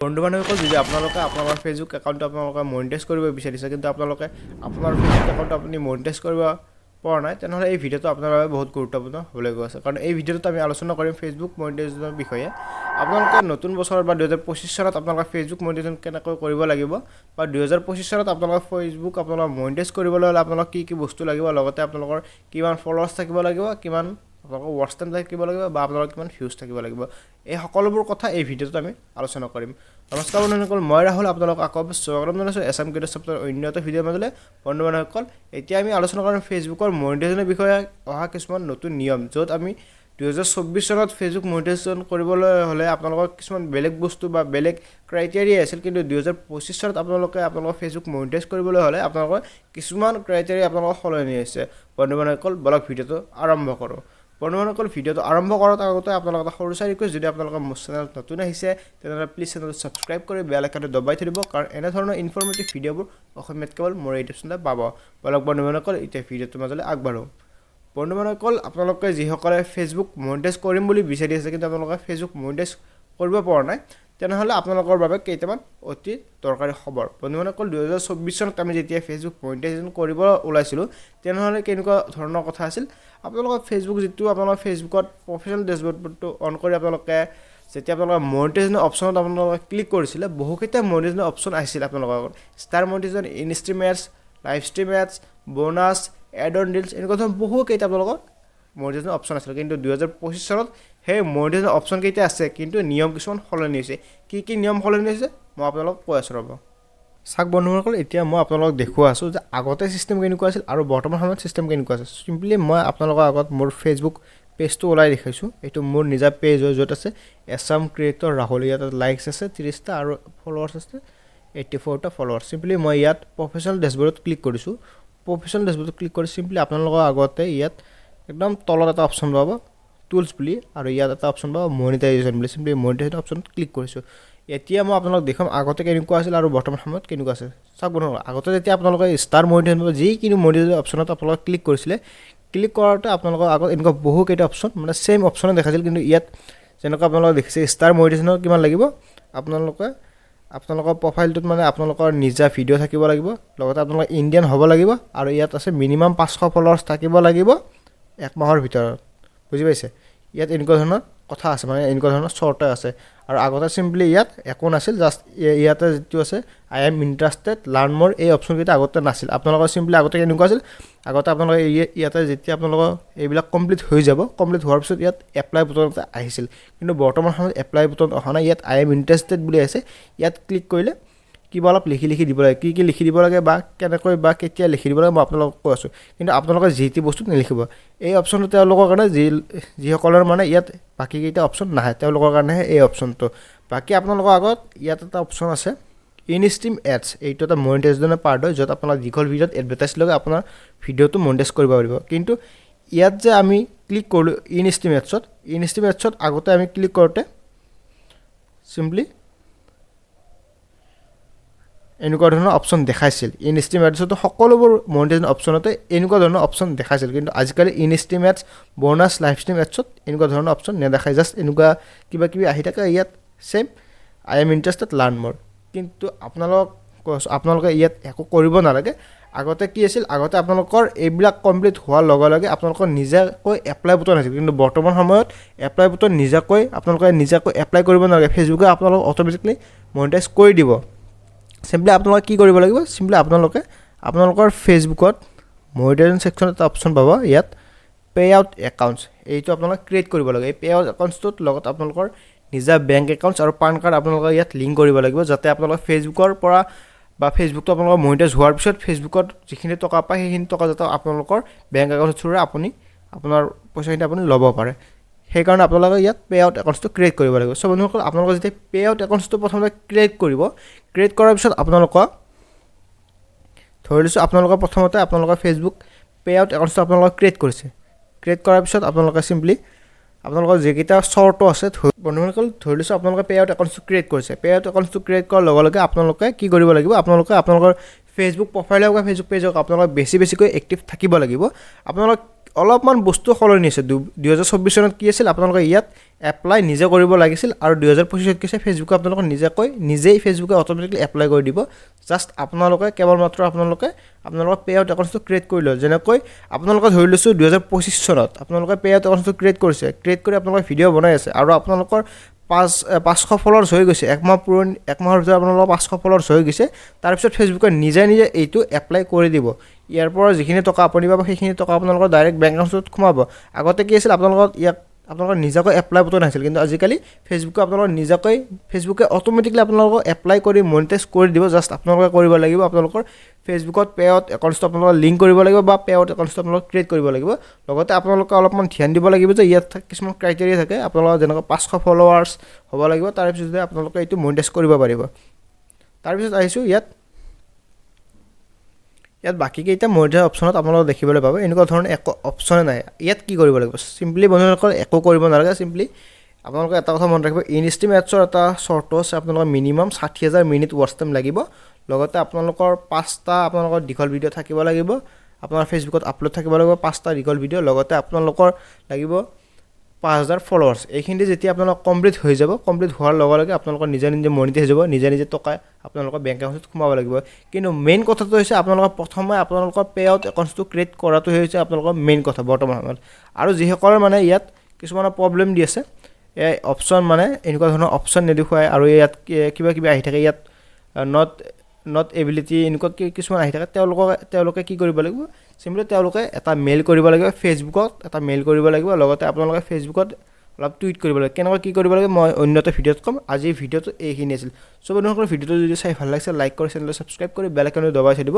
বন্ধু বান্ধৱীসকল যদি আপোনালোকে আপোনালোকৰ ফেচবুক একাউণ্টটো আপোনালোকে মনিটাইজ কৰিব বিচাৰিছে কিন্তু আপোনালোকে আপোনাৰ ফেচবুক একাউণ্টটো আপুনি মনিটাইজ কৰিব পৰা নাই তেনেহ'লে এই ভিডিঅ'টো আপোনাৰ বাবে বহুত গুৰুত্বপূৰ্ণ হ'বলৈ গৈ আছে কাৰণ এই ভিডিঅ'টোত আমি আলোচনা কৰিম ফেচবুক মনিটাইজেশ্যনৰ বিষয়ে আপোনালোকে নতুন বছৰ বা 2025 চনত আপোনালোকে ফেচবুক মনিটাইজেশ্যন কেনেকৈ কৰিব লাগিব বা 2025 চনত আপোনালোকে ফেচবুক আপোনালোকে মনিটাইজ কৰিবলৈ হ'লে আপোনালোক কি বস্তু লাগিব লগতে আপোনালোকৰ কিমান ফলোৱাৰ্ছ থাকিব লাগিব কিমান আপোনালোকৰ ৱাটচ টাইম থাকিব লাগিব বা আপোনালোকৰ কিমান ভিউজ থাকিব লাগিব এই সকলোবোৰ কথা এই ভিডিঅ'টোত আমি আলোচনা কৰিম নমস্কাৰ বন্ধুসকল মই ৰাহুল আপোনালোকক আকৌ স্বাগতম জনাইছোঁ এছাম ক্ৰিয়েটৰ সপ্তাহৰ অন্য এটা ভিডিঅ'ৰ মাজলৈ বন্ধু বান্ধৱীসকল এতিয়া আমি আলোচনা কৰিম ফেচবুকৰ মনিটাইজেশ্যনৰ বিষয়ে অহা কিছুমান নতুন নিয়ম য'ত আমি 2024 চনত ফেচবুক মনিটাইজেশ্যন কৰিবলৈ হ'লে আপোনালোকৰ কিছুমান বেলেগ বস্তু বা বেলেগ ক্ৰাইটেৰিয়া আছিল কিন্তু 2025 চনত আপোনালোকৰ ফেচবুক মনিটাইজ কৰিবলৈ হ'লে আপোনালোকৰ কিছুমান ক্ৰাইটেৰিয়া আপোনালোকৰ সলনি হৈছে বন্ধু বান্ধৱীসকল বলক ভিডিঅ'টো আৰম্ভ কৰোঁ বন্ধুসকল ভিডিঅ'টো আৰম্ভ কৰাৰ আগতে আপোনালোকৰ এটা সৰু ৰিকুৱেষ্ট যদি আপোনালোকৰ মোৰ চেনেলত নতুন আহিছে তেনেহ'লে প্লিজ চেনেলটো ছাবস্ক্ৰাইব কৰি বেল আইকনটো দবাই থৈ দিব কাৰণ এনেধৰণৰ ইনফৰ্মেটিভ ভিডিঅ'বোৰ অসমীয়াত কেৱল মোৰ ইউটিউব চেনেলত পাব বলক বন্ধুসকল এতিয়া ভিডিঅ'টোৰ মাজলৈ আগবাঢ়ো বন্ধুসকল আপোনালোকে যিসকলে ফেচবুক মনিটাইজ কৰিম বুলি বিচাৰি আছে কিন্তু আপোনালোকে ফেচবুক মনিটাইজ কৰিব পৰা নাই তেনেহ'লে আপোনালোকৰ বাবে কেইটামান অতি দৰকাৰী খবৰ বন্ধুসকল 2024 চনত আমি যেতিয়া ফেচবুক মনিটাইজেশ্যন কৰিব ওলাইছিলোঁ তেনেহ'লে কেনেকুৱা ধৰণৰ কথা আছিল আপোনালোকৰ ফেচবুক যিটো আপোনালোকৰ ফেচবুকত প্ৰফেচনেল ডেছবৰ্ডটো অন কৰি আপোনালোকে যেতিয়া আপোনালোকৰ মনিটাইজেশ্যন অপশ্যনত আপোনালোকে ক্লিক কৰিছিলে বহুকেইটা মনিটাইজেশ্যন অপশ্যন আহিছিল আপোনালোকৰ star monetization in stream ads live stream ads bonus ad on deals এনেকুৱা ধৰণৰ বহুকেইটা আপোনালোকৰ মনিটাইজেশ্যন অপশ্যন আছিল কিন্তু 2025 চনত সেই মনিটাইজেশ্যন অপশ্যন কেইটা আছে কিন্তু নিয়ম কিছুমান সলনি হৈছে কি নিয়ম সলনি হৈছে মই আপোনালোকক কৈ আছোঁ ৰ'ব চাওক বন্ধুসকল এতিয়া মই আপোনালোকক দেখুৱাই আছোঁ যে আগতে ছিষ্টেম কেনেকুৱা আছিল আৰু বৰ্তমান সময়ত ছিষ্টেম কেনেকুৱা আছে চিম্পলি মই আপোনালোকৰ আগত মোৰ ফেচবুক পেজটো ওলাই দেখাইছোঁ এইটো মোৰ নিজা পেজ হয় য'ত আছে এছাম ক্ৰিয়েটৰ ৰাহুল ইয়াত লাইকছ আছে 30টা আৰু ফলোৱাৰ্ছ আছে 84টা ফলোৱাৰ্ছ চিম্পলি মই ইয়াত প্ৰফেচনেল ডেছবৰ্ডত ক্লিক কৰিছোঁ প্ৰফেচনেল ডেছবৰ্ডত ক্লিক কৰি চিম্পলি আপোনালোকৰ আগতে ইয়াত একদম তলত এটা অপশ্যন পাব টুলছ বুলি আৰু ইয়াত এটা অপশ্যন পাব মনিটাইজেশ্যন বুলি চিম্পলি মনিটাইজেশ্যন অপশ্যনত ক্লিক কৰিছোঁ এতিয়া মই আপোনালোকক দেখাম আগতে কেনেকুৱা আছিল আৰু বৰ্তমান সময়ত কেনেকুৱা আছে চাওক বন্ধুসকল আগতে যেতিয়া আপোনালোকে ষ্টাৰ মনিটাইজেশ্যন যিকোনো মনিটাইজেশ্যন অপশ্যনত আপোনালোকে ক্লিক কৰিছিলে ক্লিক কৰাওঁতে আপোনালোকৰ আগত এনেকুৱা বহুকেইটা অপশ্যন মানে ছেইম অপশ্যনে দেখাইছিল কিন্তু ইয়াত যেনেকুৱা আপোনালোকে দেখিছে ষ্টাৰ মনিটাইজেশ্যনৰ কিমান লাগিব আপোনালোকৰ প্ৰফাইলটোত মানে আপোনালোকৰ নিজা ভিডিঅ' থাকিব লাগিব লগতে আপোনালোকৰ ইণ্ডিয়ান হ'ব লাগিব আৰু ইয়াত আছে মিনিমাম 500 ফলোৱাৰ্ছ থাকিব লাগিব এক মাহৰ ভিতৰত বুজি পাইছে ইয়াত এনেকুৱা ধৰণৰ কথা আছে মানে এনেকুৱা ধৰণৰ চৰ্ট আছে আৰু আগতে চিম্পলি ইয়াত একো নাছিল জাষ্ট ইয়াতে যিটো আছে আই এম ইণ্টাৰেষ্টেড লাৰ্ণ মোৰ এই অপশ্যনকেইটা আগতে নাছিল আপোনালোকৰ চিম্পলি আগতে কেনেকুৱা আছিল আগতে আপোনালোকে ইয়াতে যেতিয়া আপোনালোকৰ এইবিলাক কমপ্লিট হৈ যাব কমপ্লিট হোৱাৰ পিছত ইয়াত এপ্লাই বুটন এটা আহিছিল কিন্তু বৰ্তমান সময়ত এপ্লাই বুটন অহা নাই ইয়াত আই এম ইণ্টাৰেষ্টেড বুলি আছে ইয়াত ক্লিক কৰিলে কিবা অলপ লিখি দিব লাগে কি লিখি দিব লাগে বা কেনেকৈ বা কেতিয়া লিখি দিব লাগে মই আপোনালোকক কৈ আছোঁ কিন্তু আপোনালোকে যি টি বস্তু নিলিখিব এই অপশ্যনটো তেওঁলোকৰ কাৰণে যিসকলৰ মানে ইয়াত বাকীকেইটা অপশ্যন নাহে তেওঁলোকৰ কাৰণেহে এই অপশ্যনটো বাকী আপোনালোকৰ আগত ইয়াত এটা অপশ্যন আছে ইন ষ্ট্ৰীম এডছ এইটো এটা মনিটাইজেশ্যনৰ পাৰ্ট হয় য'ত আপোনাৰ দীঘল ভিডিঅ'ত এডভাৰটাইজ লগাই আপোনাৰ ভিডিঅ'টো মনিটাইজ কৰিব পাৰিব কিন্তু ইয়াত যে আমি ক্লিক কৰিলোঁ ইন ষ্ট্ৰীম এডছত আগতে আমি ক্লিক কৰোঁতে চিম্পলি এনেকুৱা ধৰণৰ অপশ্যন দেখাইছিল ইন ষ্ট্ৰীম এডছতো সকলোবোৰ মনিটাইজেশ্যন অপশ্যনতে এনেকুৱা ধৰণৰ অপশ্যন দেখাইছিল কিন্তু আজিকালি in stream ads bonus live stream এডছত এনেকুৱা ধৰণৰ অপশ্যন নেদেখায় জাষ্ট এনেকুৱা কিবা আহি থাকে ইয়াত same I am interested learn মোৰ কিন্তু আপোনালোকে ইয়াত একো কৰিব নালাগে আগতে কি আছিল আগতে আপোনালোকৰ এইবিলাক কমপ্লিট হোৱাৰ লগে লগে আপোনালোকৰ নিজাকৈ এপ্লাই বুটন আছিল কিন্তু বৰ্তমান সময়ত এপ্লাই বুটন আপোনালোকে নিজাকৈ এপ্লাই কৰিব নালাগে ফেচবুকে আপোনালোকক অট'মেটিকলি মনিটাইজ কৰি দিব চিম্পলি আপোনালোকে কি কৰিব লাগিব চিম্পলি আপোনালোকৰ ফেচবুকত মনিটাইজেশ্যন ছেকশ্যনত এটা অপশ্যন পাব ইয়াত পে'আউট একাউণ্টছ এইটো আপোনালোকে ক্ৰিয়েট কৰিব লাগে এই পে'আউট একাউণ্টছটোত লগত আপোনালোকৰ নিজা বেংক একাউণ্টছ আৰু পান কাৰ্ড আপোনালোকে ইয়াত লিংক কৰিব লাগিব যাতে আপোনালোকে ফেচবুকৰ পৰা বা ফেচবুকটো আপোনালোকৰ মনিটাইজ হোৱাৰ পিছত ফেচবুকত যিখিনি টকা পায় সেইখিনি টকা যাতে আপোনালোকৰ বেংক একাউণ্টৰ থ্ৰুৰে আপোনাৰ পইচাখিনি আপুনি ল'ব পাৰে সেইকাৰণে আপোনালোকে ইয়াত পে'আউট একাউণ্টছটো ক্ৰিয়েট কৰিব লাগিব চ' বন্ধুসকল আপোনালোকে যেতিয়া পে'আউট একাউণ্টছটো প্ৰথমতে ক্ৰিয়েট কৰাৰ পিছত আপোনালোকৰ ধৰি লৈছোঁ প্ৰথমতে আপোনালোকৰ ফেচবুক পে'আউট একাউণ্টছটো আপোনালোকে ক্ৰিয়েট কৰাৰ পিছত আপোনালোকে চিম্পলি আপোনালোকৰ যিকেইটা চৰ্টো আছে বন্ধুসকল ধৰি লৈছোঁ আপোনালোকে পে'আউট একাউণ্টছটো ক্ৰিয়েট কৰিছে পে'আউট একাউণ্টছটো ক্ৰিয়েট কৰাৰ লগে লগে আপোনালোকে কি কৰিব লাগিব আপোনালোকৰ ফেচবুক প্ৰফাইল হওক বা ফেচবুক পেজ হওক আপোনালোকে বেছিকৈ এক্টিভ থাকিব লাগিব আপোনালোক অলপমান বস্তু সলনি হৈছে 2024 চনত কি আছিল আপোনালোকে ইয়াত এপ্লাই নিজে কৰিব লাগিছিল আৰু 2025 কি হৈছে ফেচবুকে আপোনালোকক নিজেই ফেচবুকে অটোমেটিকলি এপ্লাই কৰি দিব জাষ্ট আপোনালোকে কেৱল মাত্ৰ আপোনালোকৰ পে আউট একাউণ্টটো ক্ৰিয়েট কৰি লয় যেনেকৈ আপোনালোকে ধৰি লৈছোঁ 2025 চনত আপোনালোকে পে আউট একাউণ্টটো ক্ৰিয়েট কৰি আপোনালোকে ভিডিঅ' বনাই আছে আৰু আপোনালোকৰ 500 ফলোৱাৰ্ছ হৈ গৈছে এক মাহৰ ভিতৰত আপোনালোকৰ 500 ফলোৱাৰ্ছ হৈ গৈছে তাৰপিছত ফেচবুকে নিজে এইটো এপ্লাই কৰি দিব ইয়াৰ পৰা যিখিনি টকা আপুনি পাব সেইখিনি টকা আপোনালোকৰ ডাইৰেক্ট বেংক একাউণ্টত সোমাব আগতে কি আছিল আপোনালোকৰ নিজাকৈ এপ্লাই বটন আছিল কিন্তু আজিকালি ফেচবুকে অটোমেটিকলি আপোনালোকক এপ্লাই কৰি মনিটাইজ কৰি দিব জাষ্ট আপোনালোকে কৰিব লাগিব আপোনালোকৰ ফেচবুকত পে আউট একাউণ্টটো আপোনালোকে লিংক কৰিব লাগিব বা পে আউট একাউণ্টটো আপোনালোকে ক্ৰিয়েট কৰিব লাগিব লগতে আপোনালোকে অলপমান ধ্যান দিব লাগিব যে ইয়াত কিছুমান ক্ৰাইটেৰিয়া থাকে আপোনালোকৰ যেনেকৈ 500 ফলোৱাৰ্ছ হ'ব লাগিব তাৰপিছতে আপোনালোকে এইটো মনিটাইজ কৰিব পাৰিব তাৰপিছত আহিছোঁ ইয়াত বাকী কেইটা মনিটাইজ অপশ্যনত আপোনালোকে দেখিবলৈ পাব এনেকুৱা ধৰণৰ একো অপশ্যনে নাই ইয়াত কি কৰিব লাগিব চিম্পলি বন্ধুসকল একো কৰিব নালাগে চিম্পলি আপোনালোকে এটা কথা মনত ৰাখিব ইনষ্টিম এডছৰ এটা চৰ্ত আছে আপোনালোকৰ মিনিমাম 60,000 মিনিট ৱাচ টাইম লাগিব লগতে আপোনালোকৰ 5টা আপোনালোকৰ দীঘল ভিডিঅ' থাকিব লাগিব আপোনাৰ ফেচবুকত আপলোড থাকিব লাগিব 5টা দীঘল ভিডিঅ' লগতে আপোনালোকৰ লাগিব 5,000 ফলোৱাৰ্ছ এইখিনি যেতিয়া আপোনালোক কমপ্লিট হৈ যাব কমপ্লিট হোৱাৰ লগে লগে আপোনালোকৰ নিজে মনিটাইজ হ'ব নিজে টকা আপোনালোকৰ বেংক একাউণ্টত সোমাব লাগিব কিন্তু মেইন কথাটো হৈছে আপোনালোকৰ প্ৰথমে আপোনালোকৰ পে আউট একাউণ্টটো ক্ৰিয়েট কৰাটো হৈছে আপোনালোকৰ মেইন কথা বৰ্তমান সময়ত আৰু যিসকলৰ মানে ইয়াত কিছুমানৰ প্ৰব্লেম দি আছে এই অপশ্যন মানে এনেকুৱা ধৰণৰ অপশ্যন নেদেখুৱায় আৰু ইয়াত কিবা আহি থাকে ইয়াত নট এবিলিটি এনেকুৱা কিছুমান আহি থাকে তেওঁলোকে কি কৰিব লাগিব চিম্পলি তেওঁলোকে এটা মেইল কৰিব লাগিব ফেচবুকত এটা মেইল কৰিব লাগিব লগতে আপোনালোকে ফেচবুকত অলপ টুইট কৰিব লাগিব কেনেকৈ কি কৰিব লাগিব মই অন্য এটা ভিডিঅ'ত ক'ম আজি ভিডিঅ'টো এইখিনি আছিল চ' বন্ধুসকল ভিডিঅ'টো যদি চাই ভাল লাগিছে লাইক কৰি চেনেলটো ছাবস্ক্ৰাইব কৰি বেল আইকনটো দবাই থৈ দিব